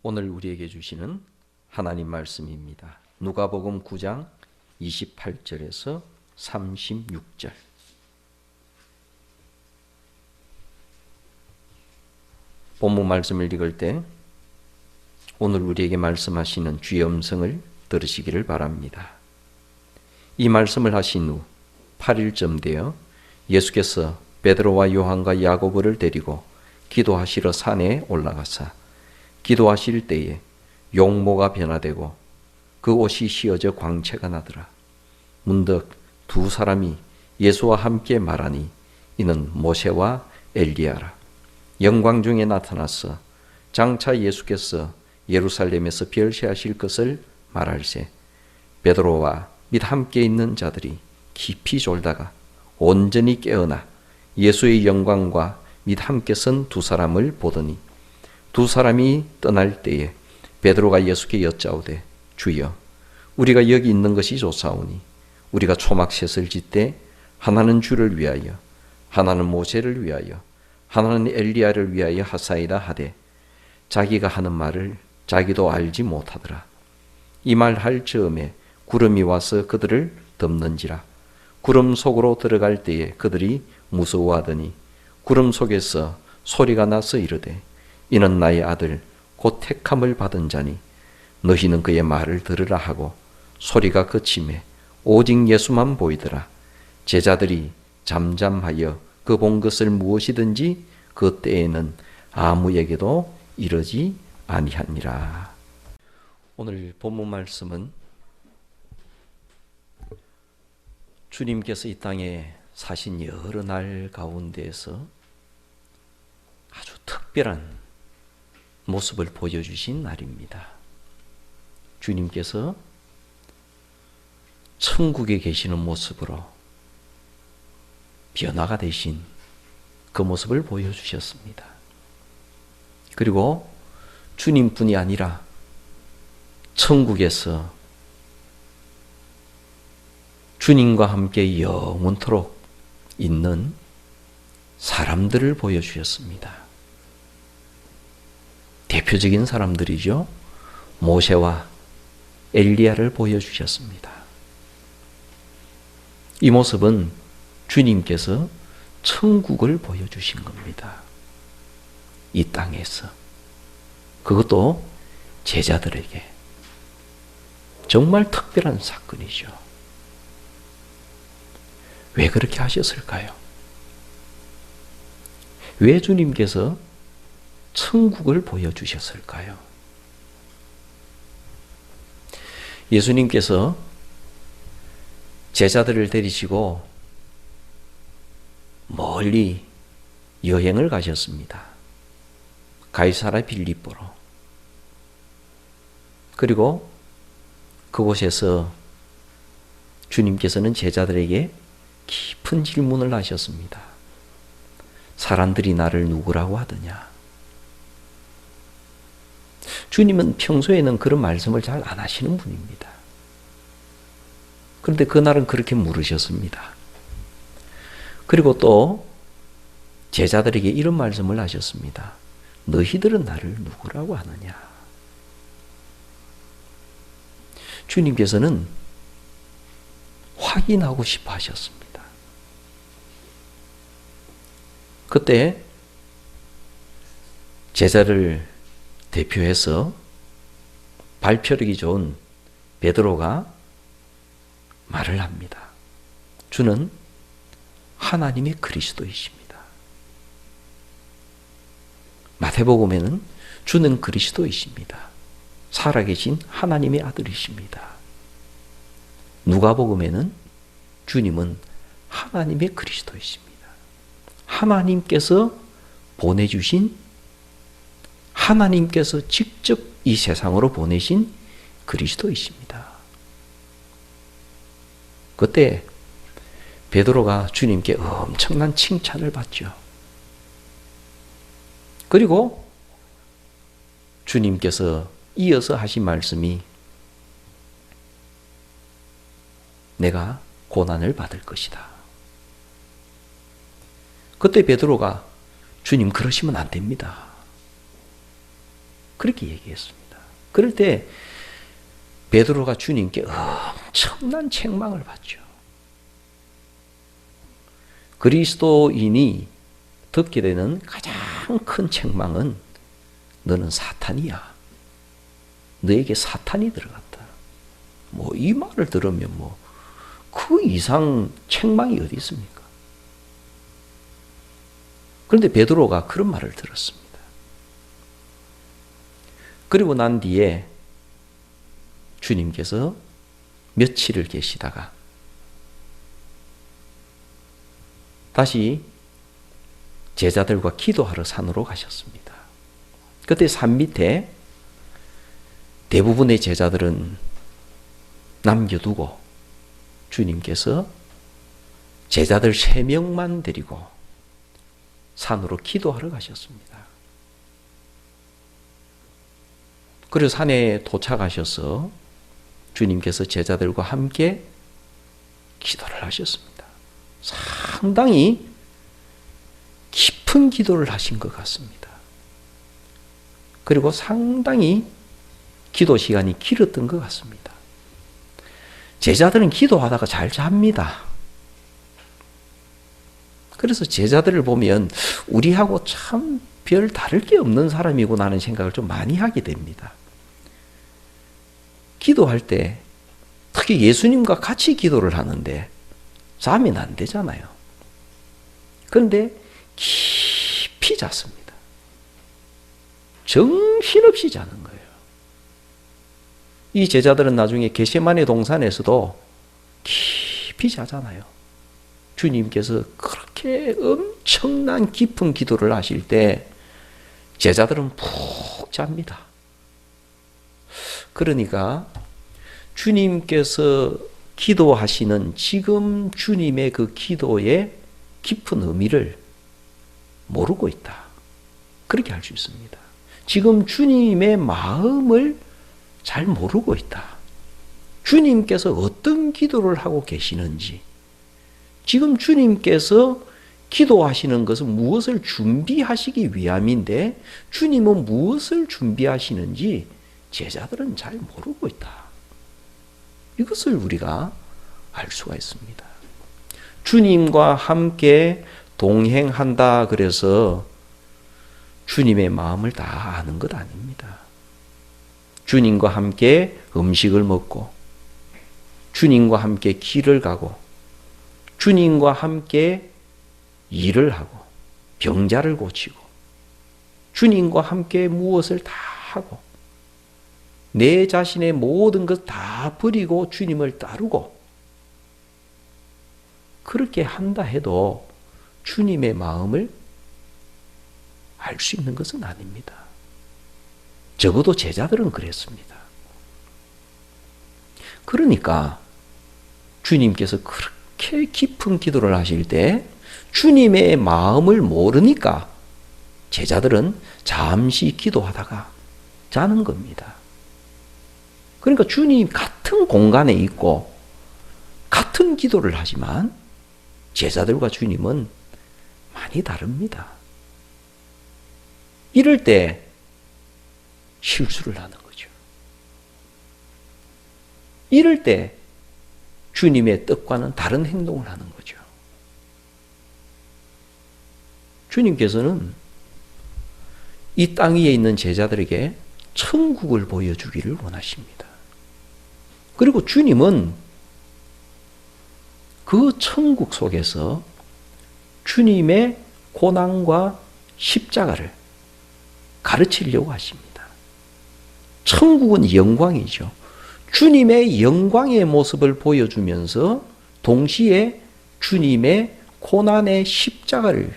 오늘 우리에게 주시는 하나님 말씀입니다. 누가복음 9장 28절에서 36절. 본문 말씀을 읽을 때 오늘 우리에게 말씀하시는 주의 음성을 들으시기를 바랍니다. 이 말씀을 하신 후 8일쯤 되어 예수께서 베드로와 요한과 야고보를 데리고 기도하시러 산에 올라가사 기도하실 때에 용모가 변화되고 그 옷이 휘어져 광채가 나더라. 문득 두 사람이 예수와 함께 말하니 이는 모세와 엘리야라. 영광 중에 나타나서 장차 예수께서 예루살렘에서 별세하실 것을 말할세 베드로와 및 함께 있는 자들이 깊이 졸다가 온전히 깨어나 예수의 영광과 및 함께 선 두 사람을 보더니 두 사람이 떠날 때에 베드로가 예수께 여짜오되 주여 우리가 여기 있는 것이 좋사오니 우리가 초막셋을 짓되 하나는 주를 위하여 하나는 모세를 위하여 하나는 엘리야를 위하여 하사이다 하되 자기가 하는 말을 자기도 알지 못하더라. 이 말 할 즈음에 구름이 와서 그들을 덮는지라. 구름 속으로 들어갈 때에 그들이 무서워하더니 구름 속에서 소리가 나서 이르되 이는 나의 아들 곧 택함을 받은 자니 너희는 그의 말을 들으라 하고 소리가 그치매 오직 예수만 보이더라. 제자들이 잠잠하여 그 본 것을 무엇이든지 그 때에는 아무에게도 이르지 아니하니라. 오늘 본문 말씀은 주님께서 이 땅에 사신 여러 날 가운데에서 아주 특별한 모습을 보여주신 날입니다. 주님께서 천국에 계시는 모습으로 변화가 되신 그 모습을 보여주셨습니다. 그리고 주님뿐이 아니라 천국에서 주님과 함께 영원토록 있는 사람들을 보여주셨습니다. 대표적인 사람들이죠. 모세와 엘리야를 보여주셨습니다. 이 모습은 주님께서 천국을 보여주신 겁니다. 이 땅에서. 그것도 제자들에게. 정말 특별한 사건이죠. 왜 그렇게 하셨을까요? 왜 주님께서 천국을 보여주셨을까요? 예수님께서 제자들을 데리시고 멀리 여행을 가셨습니다. 가이사라 빌립보로. 그리고 그곳에서 주님께서는 제자들에게 깊은 질문을 하셨습니다. 사람들이 나를 누구라고 하더냐? 주님은 평소에는 그런 말씀을 잘 안 하시는 분입니다. 그런데 그날은 그렇게 물으셨습니다. 그리고 또 제자들에게 이런 말씀을 하셨습니다. 너희들은 나를 누구라고 하느냐? 주님께서는 확인하고 싶어 하셨습니다. 그때 제자를 대표해서 발표력이 좋은 베드로가 말을 합니다. 주는 하나님의 그리스도이십니다. 마태복음에는 주는 그리스도이십니다. 살아계신 하나님의 아들이십니다. 누가복음에는 주님은 하나님의 그리스도이십니다. 하나님께서 보내주신, 하나님께서 직접 이 세상으로 보내신 그리스도이십니다. 그때 베드로가 주님께 엄청난 칭찬을 받죠. 그리고 주님께서 이어서 하신 말씀이 내가 고난을 받을 것이다. 그때 베드로가 주님 그러시면 안 됩니다. 그렇게 얘기했습니다. 그럴 때 베드로가 주님께 엄청난 책망을 받죠. 그리스도인이 듣게 되는 가장 큰 책망은 너는 사탄이야. 너에게 사탄이 들어갔다. 뭐 이 말을 들으면 뭐 그 이상 책망이 어디 있습니까? 그런데 베드로가 그런 말을 들었습니다. 그리고 난 뒤에 주님께서 며칠을 계시다가 다시 제자들과 기도하러 산으로 가셨습니다. 그때 산 밑에 대부분의 제자들은 남겨두고 주님께서 제자들 3명만 데리고 산으로 기도하러 가셨습니다. 그리고 산에 도착하셔서 주님께서 제자들과 함께 기도를 하셨습니다. 상당히 깊은 기도를 하신 것 같습니다. 그리고 상당히 기도 시간이 길었던 것 같습니다. 제자들은 기도하다가 잘 잡니다. 그래서 제자들을 보면 우리하고 참 별 다를 게 없는 사람이구나 하는 생각을 좀 많이 하게 됩니다. 기도할 때 특히 예수님과 같이 기도를 하는데 자면 안 되잖아요. 그런데 깊이 잤습니다. 정신없이 자는 거예요. 이 제자들은 나중에 겟세마네 동산에서도 깊이 자잖아요. 주님께서 그렇게 엄청난 깊은 기도를 하실 때 제자들은 푹 잡니다. 그러니까 주님께서 기도하시는 지금 주님의 그 기도의 깊은 의미를 모르고 있다. 그렇게 할 수 있습니다. 지금 주님의 마음을 잘 모르고 있다. 주님께서 어떤 기도를 하고 계시는지, 지금 주님께서 기도하시는 것은 무엇을 준비하시기 위함인데 주님은 무엇을 준비하시는지 제자들은 잘 모르고 있다. 이것을 우리가 알 수가 있습니다. 주님과 함께 동행한다 그래서 주님의 마음을 다 아는 것 아닙니다. 주님과 함께 음식을 먹고 주님과 함께 길을 가고 주님과 함께 일을 하고 병자를 고치고 주님과 함께 무엇을 다 하고 내 자신의 모든 것 다 버리고 주님을 따르고 그렇게 한다 해도 주님의 마음을 알 수 있는 것은 아닙니다. 적어도 제자들은 그랬습니다. 그러니까 주님께서 그렇게 깊은 기도를 하실 때 주님의 마음을 모르니까 제자들은 잠시 기도하다가 자는 겁니다. 그러니까 주님 같은 공간에 있고 같은 기도를 하지만 제자들과 주님은 많이 다릅니다. 이럴 때 실수를 하는 거죠. 이럴 때 주님의 뜻과는 다른 행동을 하는 거죠. 주님께서는 이 땅 위에 있는 제자들에게 천국을 보여주기를 원하십니다. 그리고 주님은 그 천국 속에서 주님의 고난과 십자가를 가르치려고 하십니다. 천국은 영광이죠. 주님의 영광의 모습을 보여주면서 동시에 주님의 고난의 십자가를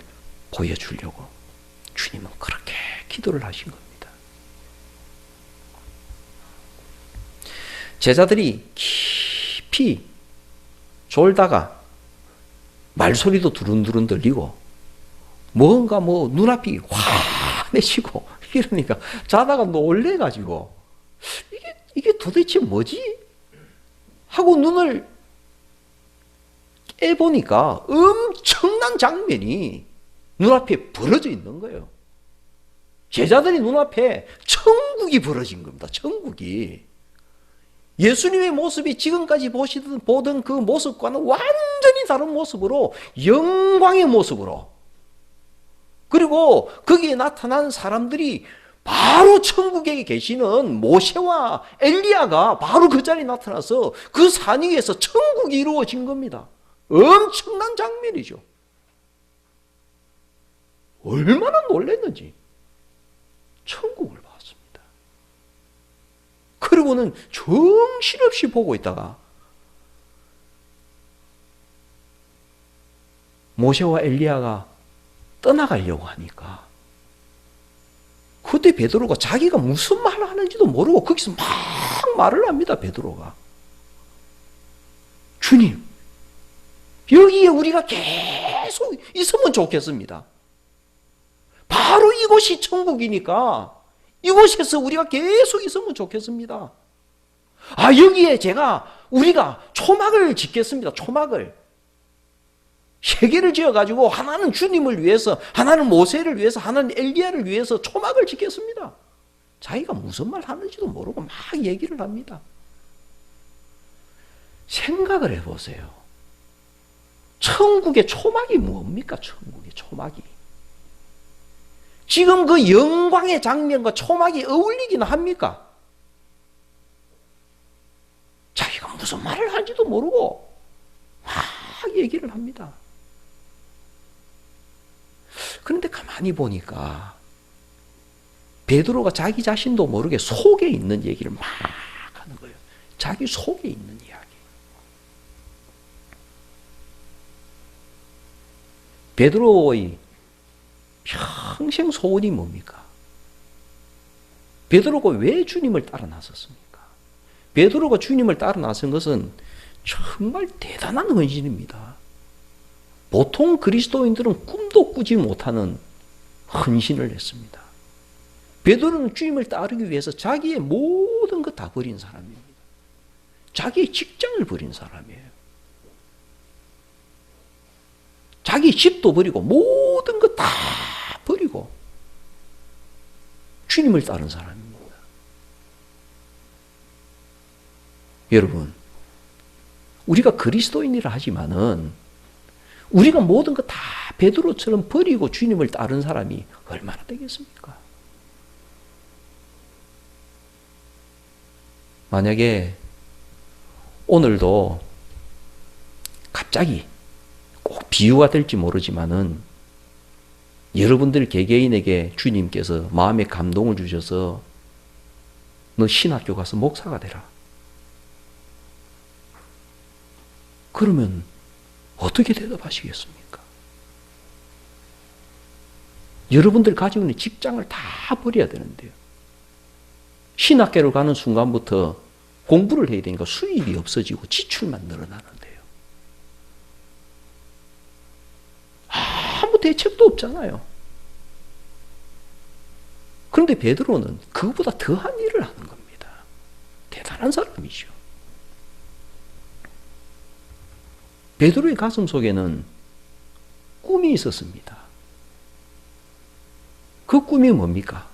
보여주려고 주님은 그렇게 기도를 하신 겁니다. 제자들이 깊이 졸다가 말소리도 두른두른 들리고 뭔가 눈앞이 환해지고 이러니까 자다가 놀래가지고 이게 도대체 뭐지? 하고 눈을 깨보니까 엄청난 장면이 눈앞에 벌어져 있는 거예요. 제자들이 눈앞에 천국이 벌어진 겁니다. 천국이. 예수님의 모습이 지금까지 보던 그 모습과는 완전히 다른 모습으로, 영광의 모습으로, 그리고 거기에 나타난 사람들이 바로 천국에 계시는 모세와 엘리야가 바로 그 자리에 나타나서 그 산 위에서 천국이 이루어진 겁니다. 엄청난 장면이죠. 얼마나 놀랐는지. 천국을 봤습니다. 그리고는 정신없이 보고 있다가 모세와 엘리야가 떠나가려고 하니까 그때 베드로가 자기가 무슨 말을 하는지도 모르고 거기서 막 말을 합니다. 베드로가. 주님, 여기에 우리가 계속 있으면 좋겠습니다. 바로 이곳이 천국이니까 이곳에서 우리가 계속 있으면 좋겠습니다. 여기에 우리가 초막을 짓겠습니다. 초막을. 세 개를 지어가지고 하나는 주님을 위해서, 하나는 모세를 위해서, 하나는 엘리야를 위해서 초막을 짓겠습니다. 자기가 무슨 말 하는지도 모르고 막 얘기를 합니다. 생각을 해보세요. 천국의 초막이 뭡니까? 천국의 초막이. 지금 그 영광의 장면과 초막이 어울리기는 합니까? 자기가 무슨 말을 하는지도 모르고 막 얘기를 합니다. 그런데 가만히 보니까 베드로가 자기 자신도 모르게 속에 있는 얘기를 막 하는 거예요. 자기 속에 있는 이야기. 베드로의 평생 소원이 뭡니까? 베드로가 왜 주님을 따라 나섰습니까? 베드로가 주님을 따라 나선 것은 정말 대단한 헌신입니다. 보통 그리스도인들은 꿈도 꾸지 못하는 헌신을 했습니다. 베드로는 주님을 따르기 위해서 자기의 모든 것 다 버린 사람입니다. 자기의 직장을 버린 사람이에요. 자기 집도 버리고 모든 것 다 버리고 주님을 따른 사람입니다. 여러분, 우리가 그리스도인이라 하지만은 우리가 모든 것 다 베드로처럼 버리고 주님을 따른 사람이 얼마나 되겠습니까? 만약에 오늘도 갑자기 꼭 비유가 될지 모르지만은 여러분들 개개인에게 주님께서 마음의 감동을 주셔서 너 신학교 가서 목사가 되라. 그러면 어떻게 대답하시겠습니까? 여러분들 가지고 있는 직장을 다 버려야 되는데요. 신학교를 가는 순간부터 공부를 해야 되니까 수입이 없어지고 지출만 늘어나는데요. 아무 대책도 없잖아요. 그런데 베드로는 그것보다 더한 일을 하는 겁니다. 대단한 사람이죠. 베드로의 가슴 속에는 꿈이 있었습니다. 그 꿈이 뭡니까?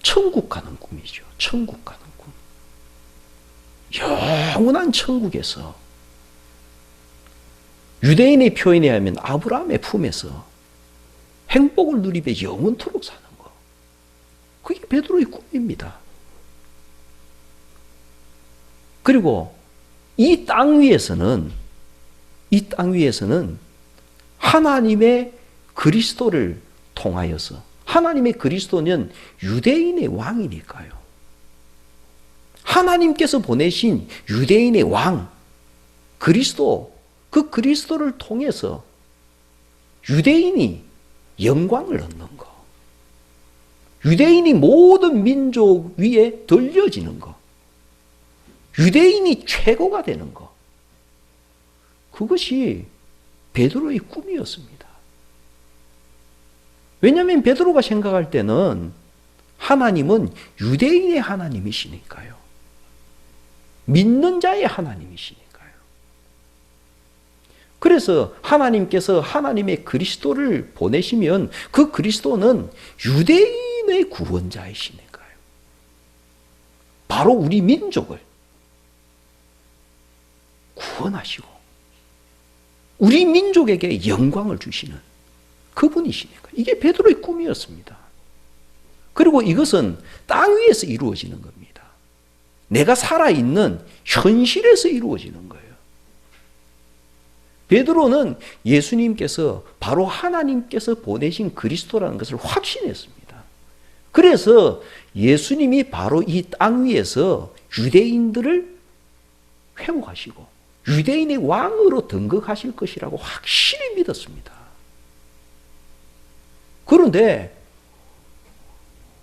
천국 가는 꿈이죠. 천국 가는 꿈. 영원한 천국에서 유대인의 표현에 하면 아브라함의 품에서 행복을 누리며 영원토록 사는 것. 그게 베드로의 꿈입니다. 그리고 이 땅 위에서는 하나님의 그리스도를 통하여서, 하나님의 그리스도는 유대인의 왕이니까요. 하나님께서 보내신 유대인의 왕, 그리스도, 그 그리스도를 통해서 유대인이 영광을 얻는 것, 유대인이 모든 민족 위에 들려지는 것, 유대인이 최고가 되는 것, 그것이 베드로의 꿈이었습니다. 왜냐하면 베드로가 생각할 때는 하나님은 유대인의 하나님이시니까요. 믿는 자의 하나님이시니까요. 그래서 하나님께서 하나님의 그리스도를 보내시면 그 그리스도는 유대인의 구원자이시니까요. 바로 우리 민족을 구원하시고 우리 민족에게 영광을 주시는 그분이시니까. 이게 베드로의 꿈이었습니다. 그리고 이것은 땅 위에서 이루어지는 겁니다. 내가 살아있는 현실에서 이루어지는 거예요. 베드로는 예수님께서 바로 하나님께서 보내신 그리스도라는 것을 확신했습니다. 그래서 예수님이 바로 이 땅 위에서 유대인들을 회복하시고 유대인의 왕으로 등극하실 것이라고 확실히 믿었습니다. 그런데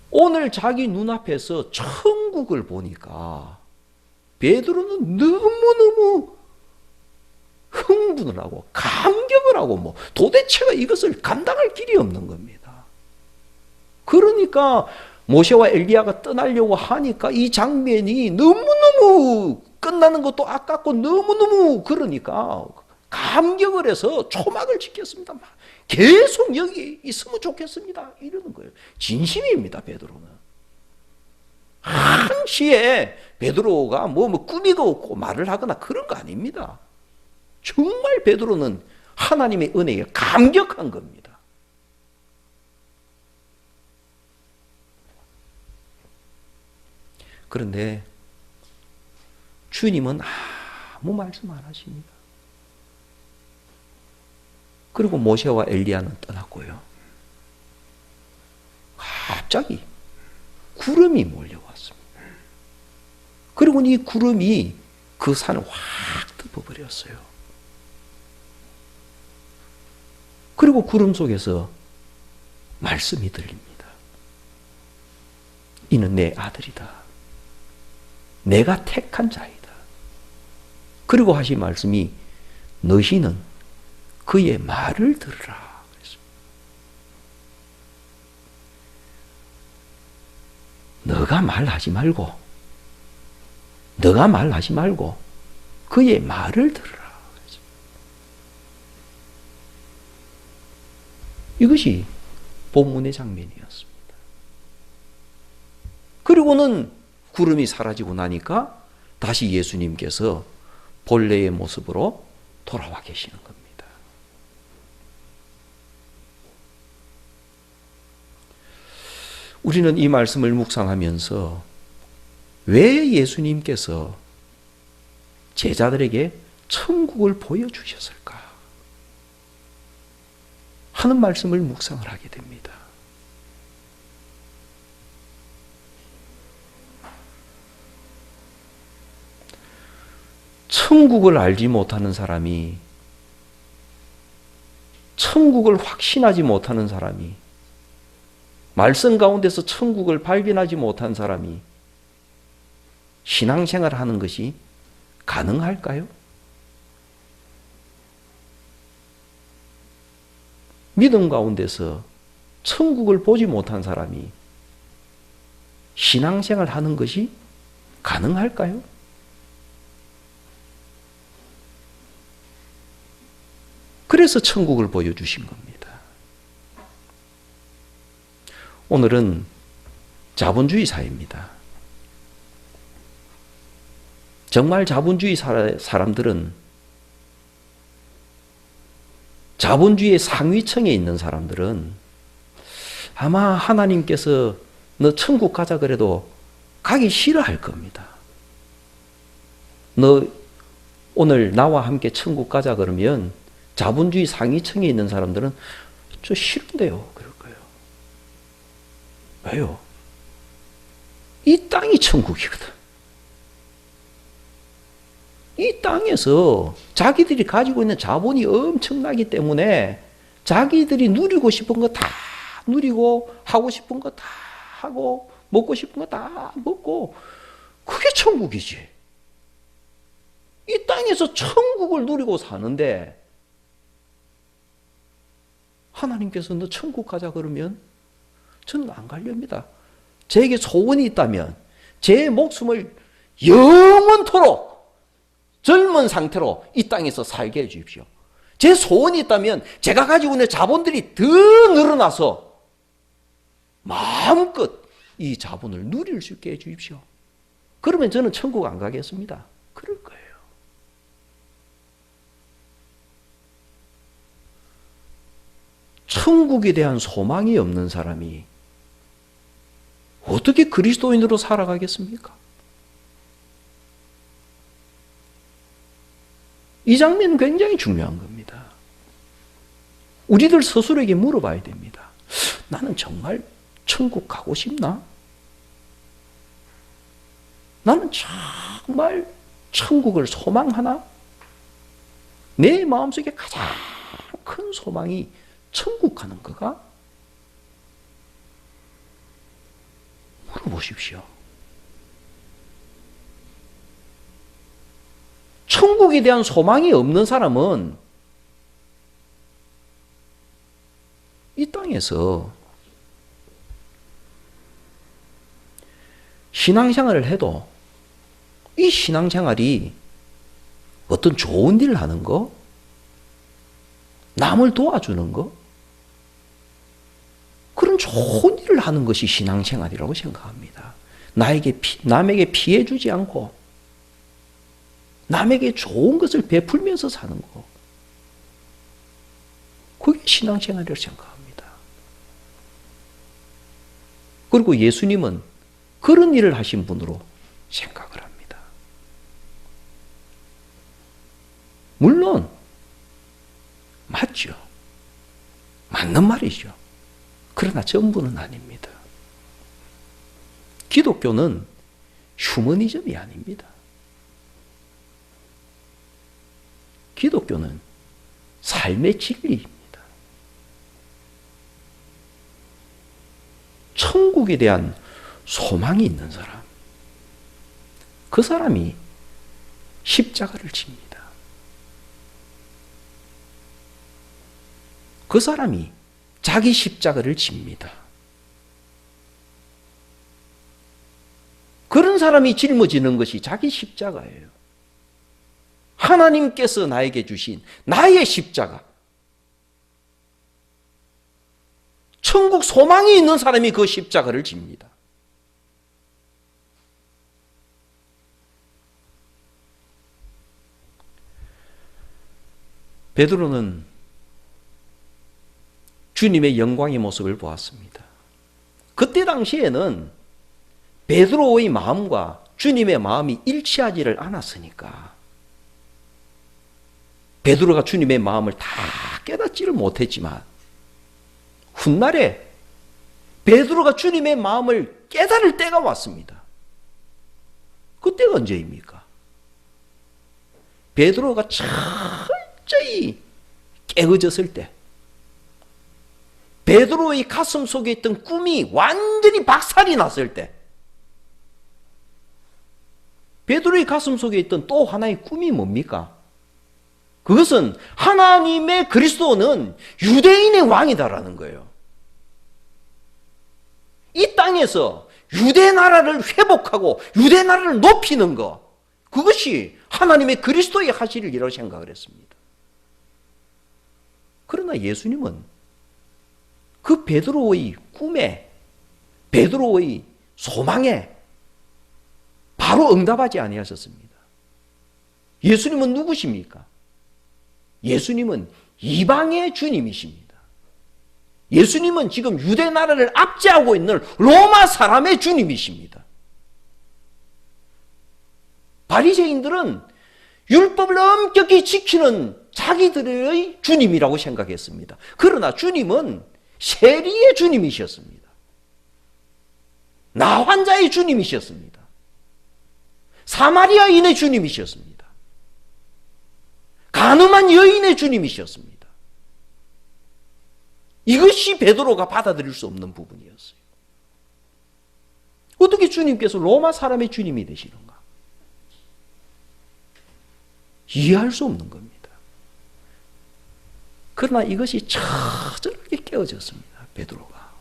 오늘 자기 눈앞에서 천국을 보니까 베드로는 너무너무 흥분을 하고 감격을 하고 도대체가 이것을 감당할 길이 없는 겁니다. 그러니까 모세와 엘리야가 떠나려고 하니까 이 장면이 너무너무 끝나는 것도 아깝고 너무너무 그러니까 감격을 해서 초막을 지켰습니다. 계속 여기 있으면 좋겠습니다. 이러는 거예요. 진심입니다, 베드로는. 한시에 베드로가 꾸미고 없고 말을 하거나 그런 거 아닙니다. 정말 베드로는 하나님의 은혜에 감격한 겁니다. 그런데 주님은 아무 말씀 안 하십니다. 그리고 모세와 엘리야는 떠났고요. 갑자기 구름이 몰려왔습니다. 그리고 이 구름이 그 산을 확 덮어버렸어요. 그리고 구름 속에서 말씀이 들립니다. 이는 내 아들이다. 내가 택한 자이다. 그리고 하신 말씀이 너희는 그의 말을 들으라. 너가 말하지 말고 그의 말을 들으라. 이것이 본문의 장면이었습니다. 그리고는 구름이 사라지고 나니까 다시 예수님께서 본래의 모습으로 돌아와 계시는 겁니다. 우리는 이 말씀을 묵상하면서 왜 예수님께서 제자들에게 천국을 보여주셨을까 하는 말씀을 묵상을 하게 됩니다. 천국을 알지 못하는 사람이, 천국을 확신하지 못하는 사람이, 말씀 가운데서 천국을 발견하지 못한 사람이 신앙생활을 하는 것이 가능할까요? 믿음 가운데서 천국을 보지 못한 사람이 신앙생활을 하는 것이 가능할까요? 그래서 천국을 보여주신 겁니다. 오늘은 자본주의 사회입니다. 정말 자본주의 사람들은, 자본주의의 상위층에 있는 사람들은 아마 하나님께서 너 천국 가자 그래도 가기 싫어할 겁니다. 너 오늘 나와 함께 천국 가자 그러면 자본주의 상위층에 있는 사람들은 저 싫은데요 그럴 거예요. 왜요? 이 땅이 천국이거든. 이 땅에서 자기들이 가지고 있는 자본이 엄청나기 때문에 자기들이 누리고 싶은 거 다 누리고 하고 싶은 거 다 하고 먹고 싶은 거 다 먹고 그게 천국이지. 이 땅에서 천국을 누리고 사는데 하나님께서 너 천국 가자 그러면 저는 안 가렵니다. 제게 소원이 있다면 제 목숨을 영원토록 젊은 상태로 이 땅에서 살게 해 주십시오. 제 소원이 있다면 제가 가지고 있는 자본들이 더 늘어나서 마음껏 이 자본을 누릴 수 있게 해주십시오. 그러면 저는 천국 안 가겠습니다. 그럴 거예요. 천국에 대한 소망이 없는 사람이 어떻게 그리스도인으로 살아가겠습니까? 이 장면은 굉장히 중요한 겁니다. 우리들 스스로에게 물어봐야 됩니다. 나는 정말 천국 가고 싶나? 나는 정말 천국을 소망하나? 내 마음속에 가장 큰 소망이 천국 가는 거가? 물어보십시오. 천국에 대한 소망이 없는 사람은 이 땅에서 신앙생활을 해도 이 신앙생활이 어떤 좋은 일을 하는 거, 남을 도와주는 거, 그런 좋은 일을 하는 것이 신앙생활이라고 생각합니다. 남에게 피해 주지 않고 남에게 좋은 것을 베풀면서 사는 거, 그게 신앙생활이라고 생각합니다. 그리고 예수님은 그런 일을 하신 분으로 생각을 합니다. 물론 맞죠. 맞는 말이죠. 그러나 전부는 아닙니다. 기독교는 휴머니즘이 아닙니다. 기독교는 삶의 진리입니다. 천국에 대한 소망이 있는 사람, 그 사람이 십자가를 집니다. 그 사람이 자기 십자가를 집니다. 그런 사람이 짊어지는 것이 자기 십자가예요. 하나님께서 나에게 주신 나의 십자가. 천국 소망이 있는 사람이 그 십자가를 집니다. 베드로는 주님의 영광의 모습을 보았습니다. 그때 당시에는 베드로의 마음과 주님의 마음이 일치하지를 않았으니까 베드로가 주님의 마음을 다 깨닫지를 못했지만 훗날에 베드로가 주님의 마음을 깨달을 때가 왔습니다. 그때가 언제입니까? 베드로가 철저히 깨어졌을 때, 베드로의 가슴 속에 있던 꿈이 완전히 박살이 났을 때, 베드로의 가슴 속에 있던 또 하나의 꿈이 뭡니까? 그것은 하나님의 그리스도는 유대인의 왕이다라는 거예요. 이 땅에서 유대 나라를 회복하고 유대 나라를 높이는 것, 그것이 하나님의 그리스도의 하실 일이라고 생각을 했습니다. 그러나 예수님은 그 베드로의 꿈에, 베드로의 소망에 바로 응답하지 아니하셨습니다. 예수님은 누구십니까? 예수님은 이방의 주님이십니다. 예수님은 지금 유대 나라를 압제하고 있는 로마 사람의 주님이십니다. 바리새인들은 율법을 엄격히 지키는 자기들의 주님이라고 생각했습니다. 그러나 주님은 세리의 주님이셨습니다. 나 환자의 주님이셨습니다. 사마리아인의 주님이셨습니다. 가늠한 여인의 주님이셨습니다. 이것이 베드로가 받아들일 수 없는 부분이었어요. 어떻게 주님께서 로마 사람의 주님이 되시는가? 이해할 수 없는 겁니다. 그러나 이것이 처절하게 깨어졌습니다. 베드로가.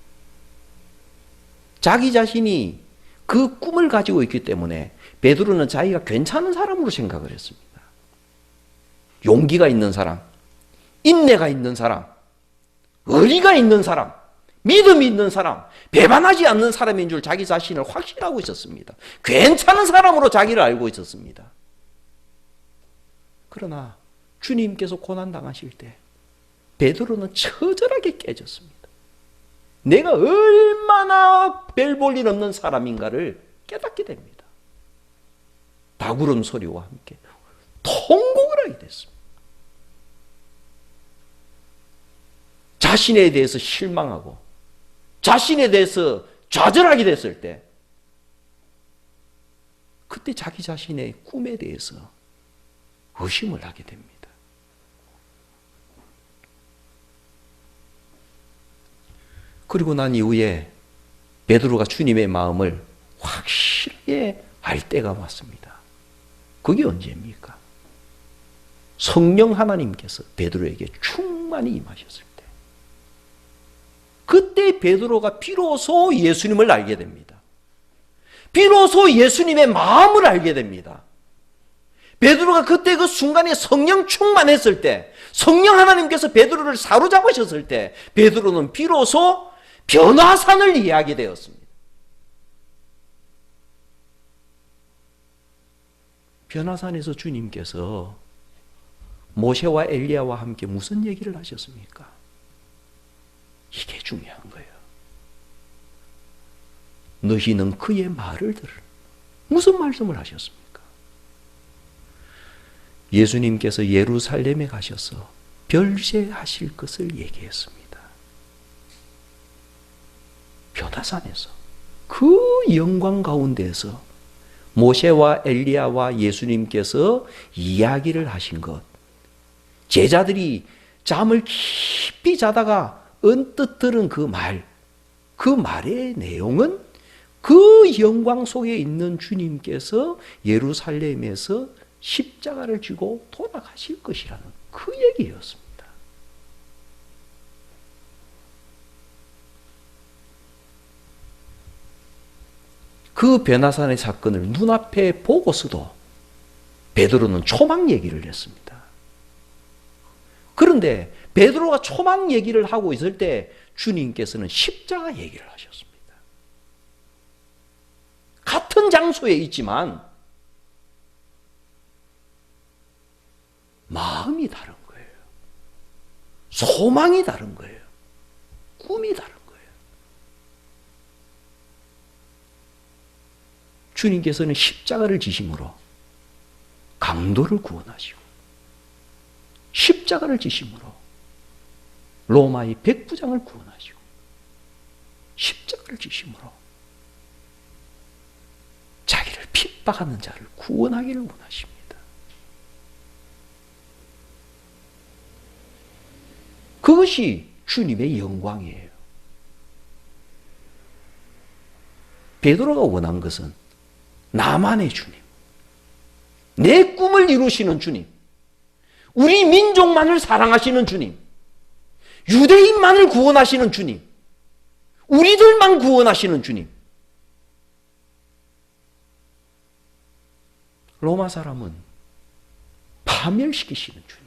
자기 자신이 그 꿈을 가지고 있기 때문에 베드로는 자기가 괜찮은 사람으로 생각을 했습니다. 용기가 있는 사람, 인내가 있는 사람, 의리가 있는 사람, 믿음이 있는 사람, 배반하지 않는 사람인 줄 자기 자신을 확신하고 있었습니다. 괜찮은 사람으로 자기를 알고 있었습니다. 그러나 주님께서 고난당하실 때 베드로는 처절하게 깨졌습니다. 내가 얼마나 별 볼 일 없는 사람인가를 깨닫게 됩니다. 다구름 소리와 함께 통곡을 하게 됐습니다. 자신에 대해서 실망하고 자신에 대해서 좌절하게 됐을 때 그때 자기 자신의 꿈에 대해서 의심을 하게 됩니다. 그리고 난 이후에 베드로가 주님의 마음을 확실하게 알 때가 왔습니다. 그게 언제입니까? 성령 하나님께서 베드로에게 충만히 임하셨을 때, 그때 베드로가 비로소 예수님을 알게 됩니다. 비로소 예수님의 마음을 알게 됩니다. 베드로가 그때 그 순간에 성령 충만했을 때, 성령 하나님께서 베드로를 사로잡으셨을 때 베드로는 비로소 변화산을 이해하게 되었습니다. 변화산에서 주님께서 모세와 엘리야와 함께 무슨 얘기를 하셨습니까? 이게 중요한 거예요. 너희는 그의 말을 들으라. 무슨 말씀을 하셨습니까? 예수님께서 예루살렘에 가셔서 별세하실 것을 얘기했습니다. 변화산에서 그 영광 가운데에서 모세와 엘리야와 예수님께서 이야기를 하신 것, 제자들이 잠을 깊이 자다가 언뜻 들은 그 말, 그 말의 내용은 그 영광 속에 있는 주님께서 예루살렘에서 십자가를 지고 돌아가실 것이라는 그 얘기였습니다. 그 변화산의 사건을 눈앞에 보고서도 베드로는 초막 얘기를 했습니다. 그런데 베드로가 초막 얘기를 하고 있을 때 주님께서는 십자가 얘기를 하셨습니다. 같은 장소에 있지만 마음이 다른 거예요. 소망이 다른 거예요. 꿈이 다른 거예요. 주님께서는 십자가를 지심으로 강도를 구원하시고, 십자가를 지심으로 로마의 백부장을 구원하시고, 십자가를 지심으로 자기를 핍박하는 자를 구원하기를 원하십니다. 그것이 주님의 영광이에요. 베드로가 원한 것은 나만의 주님, 내 꿈을 이루시는 주님, 우리 민족만을 사랑하시는 주님, 유대인만을 구원하시는 주님, 우리들만 구원하시는 주님. 로마 사람은 파멸시키시는 주님.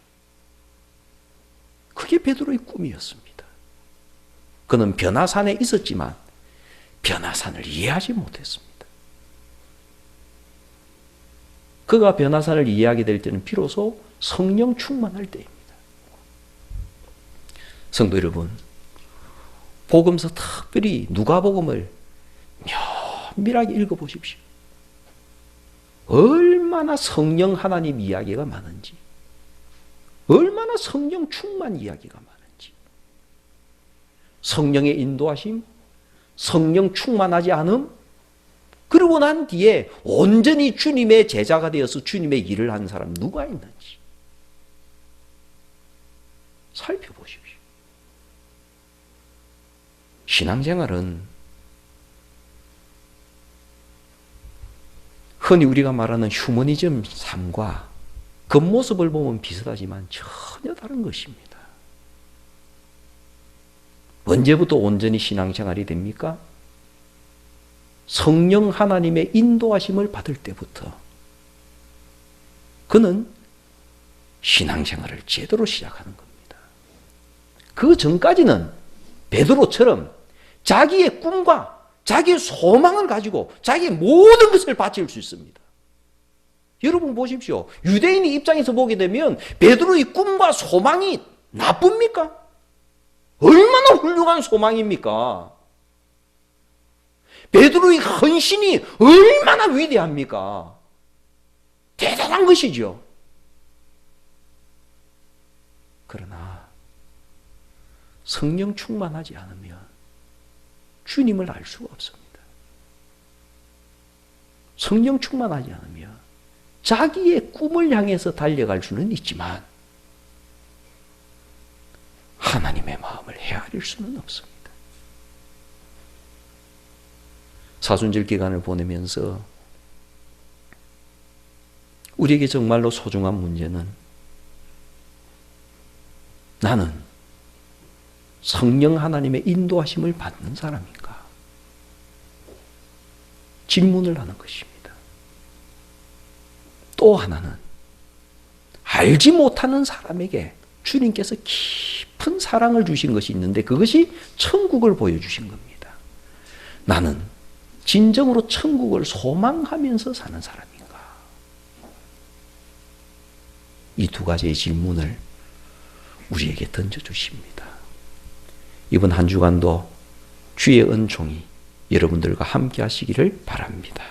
그게 베드로의 꿈이었습니다. 그는 변화산에 있었지만 변화산을 이해하지 못했습니다. 그가 변화산을 이해하게 될 때는 비로소 성령 충만할 때입니다. 성도 여러분, 복음서 특별히 누가복음을 면밀하게 읽어보십시오. 얼마나 성령 하나님 이야기가 많은지, 얼마나 성령 충만 이야기가 많은지, 성령의 인도하심, 성령 충만하지 않음, 그러고 난 뒤에 온전히 주님의 제자가 되어서 주님의 일을 하는 사람 누가 있는지 살펴보십시오. 신앙생활은 흔히 우리가 말하는 휴머니즘 삶과 겉모습을 보면 비슷하지만 전혀 다른 것입니다. 언제부터 온전히 신앙생활이 됩니까? 성령 하나님의 인도하심을 받을 때부터 그는 신앙생활을 제대로 시작하는 겁니다. 그 전까지는 베드로처럼 자기의 꿈과 자기의 소망을 가지고 자기의 모든 것을 바칠 수 있습니다. 여러분 보십시오. 유대인의 입장에서 보게 되면 베드로의 꿈과 소망이 나쁩니까? 얼마나 훌륭한 소망입니까? 베드로의 헌신이 얼마나 위대합니까? 대단한 것이죠. 그러나 성령 충만하지 않으면 주님을 알 수가 없습니다. 성령 충만하지 않으면 자기의 꿈을 향해서 달려갈 수는 있지만 하나님의 마음을 헤아릴 수는 없습니다. 사순절 기간을 보내면서 우리에게 정말로 소중한 문제는 나는 성령 하나님의 인도하심을 받는 사람인가? 질문을 하는 것입니다. 또 하나는 알지 못하는 사람에게 주님께서 깊은 사랑을 주신 것이 있는데 그것이 천국을 보여주신 겁니다. 나는 진정으로 천국을 소망하면서 사는 사람인가? 이 두 가지의 질문을 우리에게 던져주십니다. 이번 한 주간도 주의 은총이 여러분들과 함께 하시기를 바랍니다.